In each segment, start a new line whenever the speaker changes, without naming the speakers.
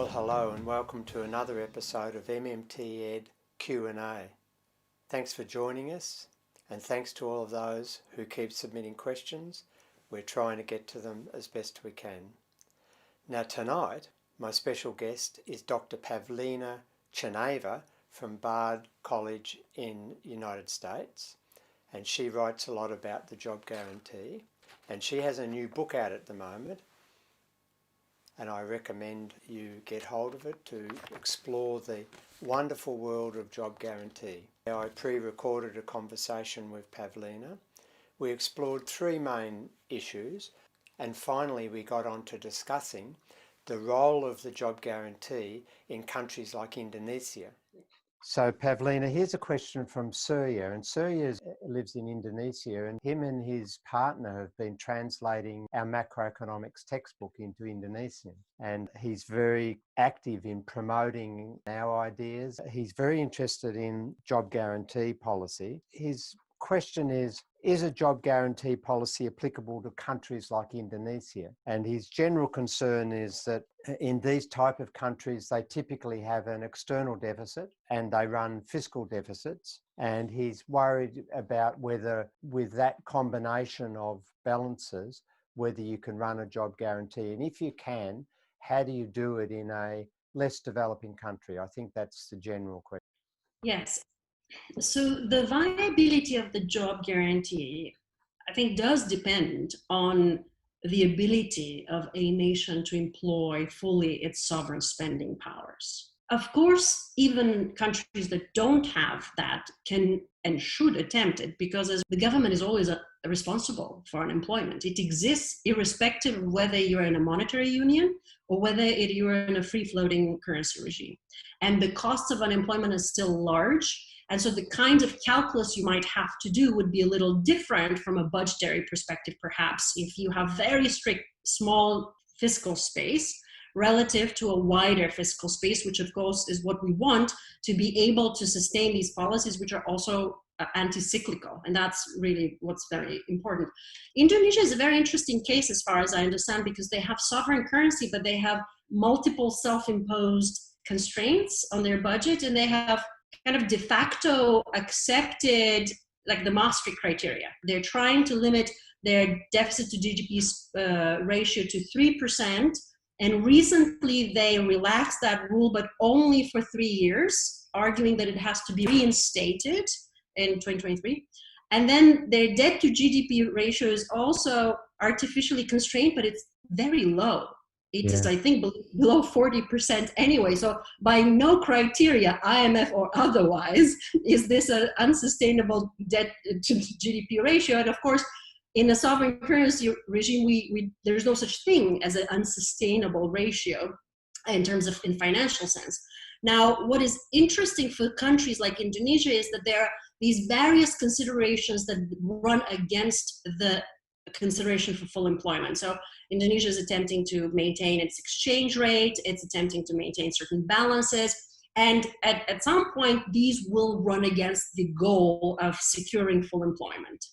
Well, hello and welcome to another episode of MMTed Q&A. Thanks for joining us, and thanks to all of those who keep submitting questions. We're trying to get to them as best we can. Now tonight, my special guest is Dr. Pavlina Tcherneva from Bard College in the United States, and she writes a lot about the job guarantee, and she has a new book out at the moment, and I recommend you get hold of it to explore the wonderful world of job guarantee. I pre-recorded a conversation with Pavlina. We explored three main issues, and finally we got on to discussing the role of the job guarantee in countries like Indonesia. So Pavlina, here's a question from Surya, and Surya lives in Indonesia, and him and his partner have been translating our macroeconomics textbook into Indonesian, and he's very active in promoting our ideas. He's very interested in job guarantee policy. His question is a job guarantee policy applicable to countries like Indonesia? And his general concern is that in these type of countries, they typically have an external deficit and they run fiscal deficits. And he's worried about whether with that combination of balances, whether you can run a job guarantee. And if you can, how do you do it in a less developing country? I think that's the general question.
Yes. So the viability of the job guarantee, I think, does depend on the ability of a nation to employ fully its sovereign spending powers. Of course, even countries that don't have that can and should attempt it, because as the government is always responsible for unemployment. It exists irrespective of whether you're in a monetary union or whether you're in a free-floating currency regime. And the cost of unemployment is still large. And so the kind of calculus you might have to do would be a little different from a budgetary perspective, perhaps, if you have very strict, small fiscal space relative to a wider fiscal space, which of course is what we want to be able to sustain these policies, which are also anti-cyclical. And that's really what's very important. Indonesia is a very interesting case as far as I understand, because they have sovereign currency, but they have multiple self-imposed constraints on their budget, and they have kind of de facto accepted like the Maastricht criteria. They're trying to limit their deficit to GDP ratio to 3%. And recently they relaxed that rule, but only for 3 years, arguing that it has to be reinstated in 2023. And then their debt to GDP ratio is also artificially constrained, but it's very low. It is, I think, below 40% anyway. So by no criteria, IMF or otherwise, is this an unsustainable debt to GDP ratio. And of course, in a sovereign currency regime, there's no such thing as an unsustainable ratio in terms of in financial sense. Now, what is interesting for countries like Indonesia is that there are these various considerations that run against the consideration for full employment. So Indonesia is attempting to maintain its exchange rate, it's attempting to maintain certain balances, and at some point these will run against the goal of securing full employment.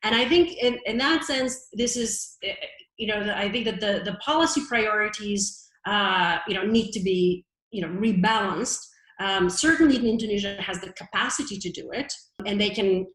And I think in that sense, this is, I think that the policy priorities, need to be, rebalanced. Certainly Indonesia has the capacity to do it, and they can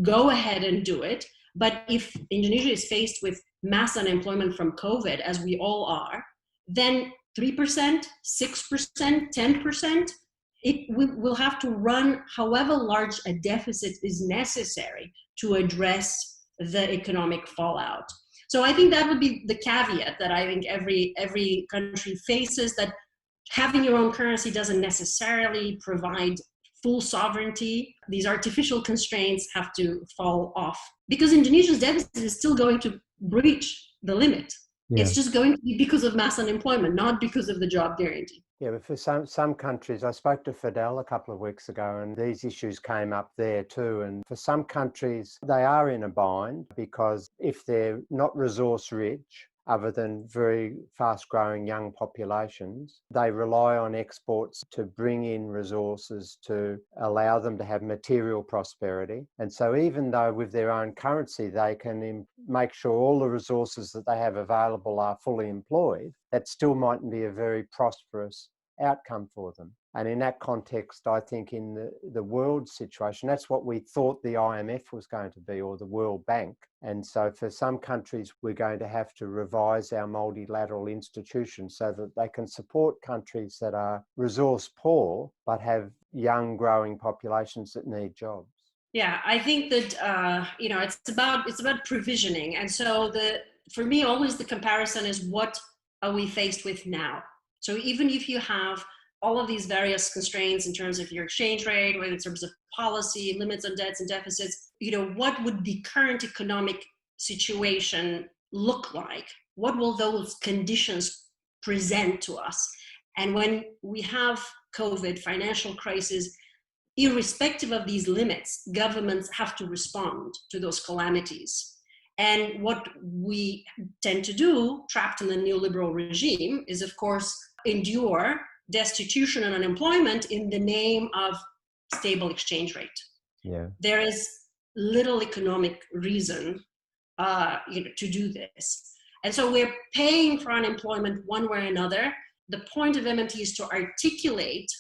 go ahead and do it. But if Indonesia is faced with mass unemployment from COVID, as we all are, then 3%, 6%, 10%, will have to run however large a deficit is necessary to address the economic fallout. So I think that would be the caveat that I think every country faces, that having your own currency doesn't necessarily provide full sovereignty. These artificial constraints have to fall off, because Indonesia's deficit is still going to breach the limit. Yeah. It's just going to be because of mass unemployment, not because of the job guarantee.
Yeah, but for some countries, I spoke to Fidel a couple of weeks ago, and these issues came up there too. And for some countries, they are in a bind, because if they're not resource rich, other than very fast-growing young populations, they rely on exports to bring in resources to allow them to have material prosperity. And so even though with their own currency they can make sure all the resources that they have available are fully employed, that still mightn't be a very prosperous outcome for them. And in that context, I think in the world situation, that's what we thought the IMF was going to be, or the World Bank. And so for some countries, we're going to have to revise our multilateral institutions so that they can support countries that are resource poor, but have young growing populations that need jobs.
Yeah, I think that it's about provisioning, and so for me always the comparison is what are we faced with now. So even if you have all of these various constraints in terms of your exchange rate, or in terms of policy, limits on debts and deficits, what would the current economic situation look like? What will those conditions present to us? And when we have COVID, financial crisis, irrespective of these limits, governments have to respond to those calamities. And what we tend to do, trapped in the neoliberal regime, is of course endure destitution and unemployment in the name of stable exchange rate.
Yeah.
There is little economic reason to do this. And so we're paying for unemployment one way or another. The point of MMT is to articulate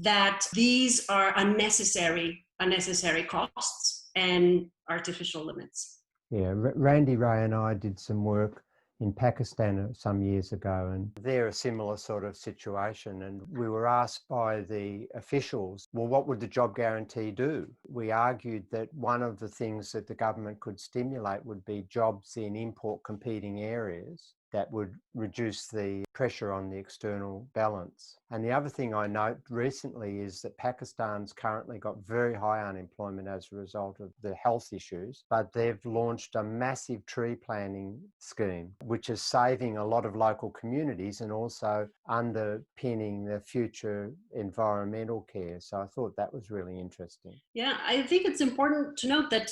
that these are unnecessary costs and artificial limits.
Yeah, Randy Ray and I did some work in Pakistan some years ago, and they're a similar sort of situation. And we were asked by the officials, well, what would the job guarantee do? We argued that one of the things that the government could stimulate would be jobs in import competing areas that would reduce the pressure on the external balance. And the other thing I note recently is that Pakistan's currently got very high unemployment as a result of the health issues, but they've launched a massive tree planting scheme, which is saving a lot of local communities and also underpinning the future environmental care. So I thought that was really interesting.
Yeah, I think it's important to note that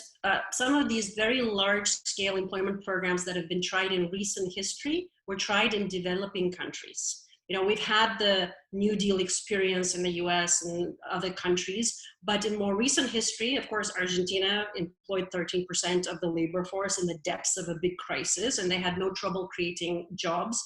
some of these very large-scale employment programs that have been tried in recent history were tried in developing countries. We've had the New Deal experience in the US and other countries, but in more recent history, of course, Argentina employed 13% of the labor force in the depths of a big crisis, and they had no trouble creating jobs.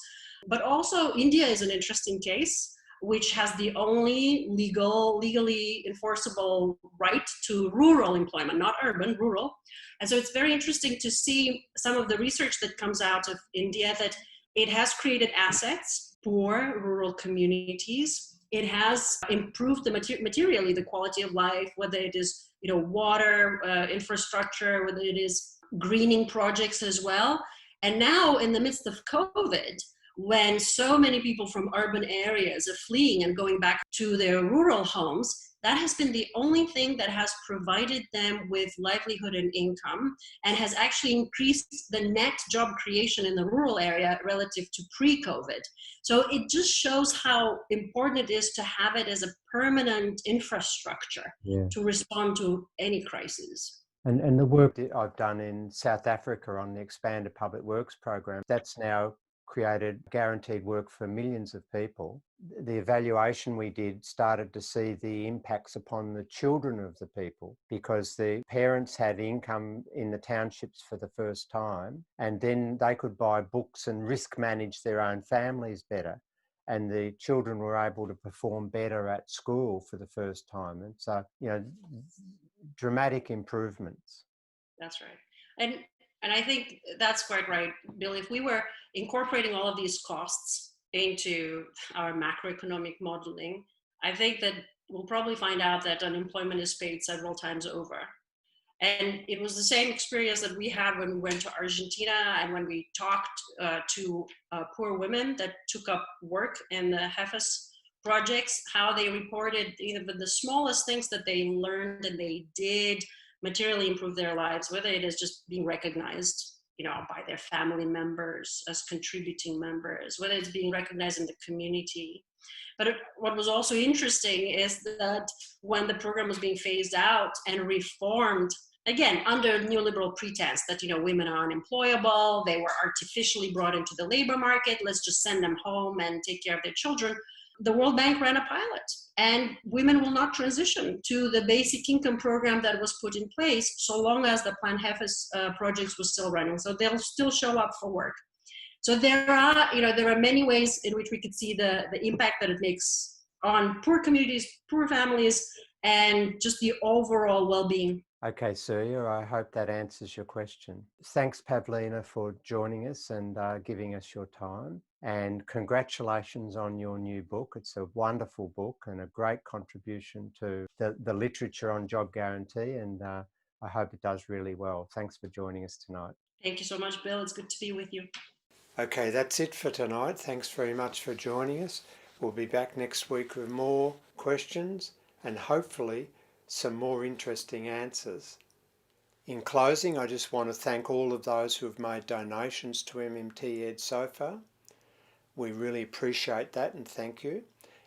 But also India is an interesting case, which has the only legally enforceable right to rural employment, not urban, rural. And so it's very interesting to see some of the research that comes out of India, that it has created assets for rural communities. It has improved materially the quality of life, whether it is water, infrastructure, whether it is greening projects as well. And now in the midst of COVID, when so many people from urban areas are fleeing and going back to their rural homes, that has been the only thing that has provided them with livelihood and income, and has actually increased the net job creation in the rural area relative to pre-COVID. So it just shows how important it is to have it as a permanent infrastructure to respond to any crisis.
And the work that I've done in South Africa on the expanded public works program, that's now created guaranteed work for millions of people. The evaluation we did started to see the impacts upon the children of the people, because the parents had income in the townships for the first time, and then they could buy books and risk manage their own families better. And the children were able to perform better at school for the first time. And so, dramatic improvements.
That's right. And I think that's quite right, Bill. If we were incorporating all of these costs into our macroeconomic modeling, I think that we'll probably find out that unemployment is paid several times over. And it was the same experience that we had when we went to Argentina and when we talked to poor women that took up work in the HEFES projects, how they reported even the smallest things that they learned and they did materially improve their lives, whether it is just being recognized by their family members as contributing members, whether it's being recognized in the community. But what was also interesting is that when the program was being phased out and reformed, again, under neoliberal pretense that, women are unemployable, they were artificially brought into the labor market, let's just send them home and take care of their children. The World Bank ran a pilot, and women will not transition to the basic income program that was put in place so long as the Plan HEFES projects was still running. So they'll still show up for work. So there are many ways in which we could see the impact that it makes on poor communities, poor families, and just the overall well-being.
Okay, Surya, I hope that answers your question. Thanks, Pavlina, for joining us and giving us your time. And congratulations on your new book. It's a wonderful book and a great contribution to the literature on job guarantee. And I hope it does really well. Thanks for joining us tonight.
Thank you so much, Bill. It's good to be with you.
Okay, that's it for tonight. Thanks very much for joining us. We'll be back next week with more questions and hopefully some more interesting answers. In closing, I just want to thank all of those who have made donations to MMTed so far. We really appreciate that and thank you.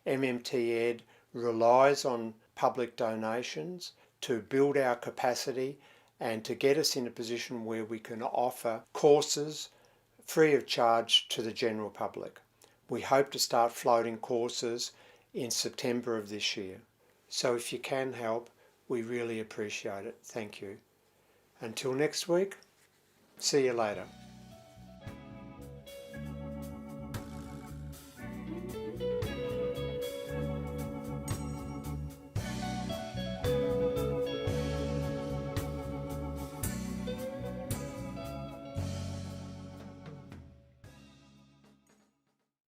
MMTed relies on public donations to build our capacity and to get us in a position where we can offer courses free of charge to the general public. We hope to start floating courses in September of this year. So if you can help, we really appreciate it. Thank you. Until next week, see you later.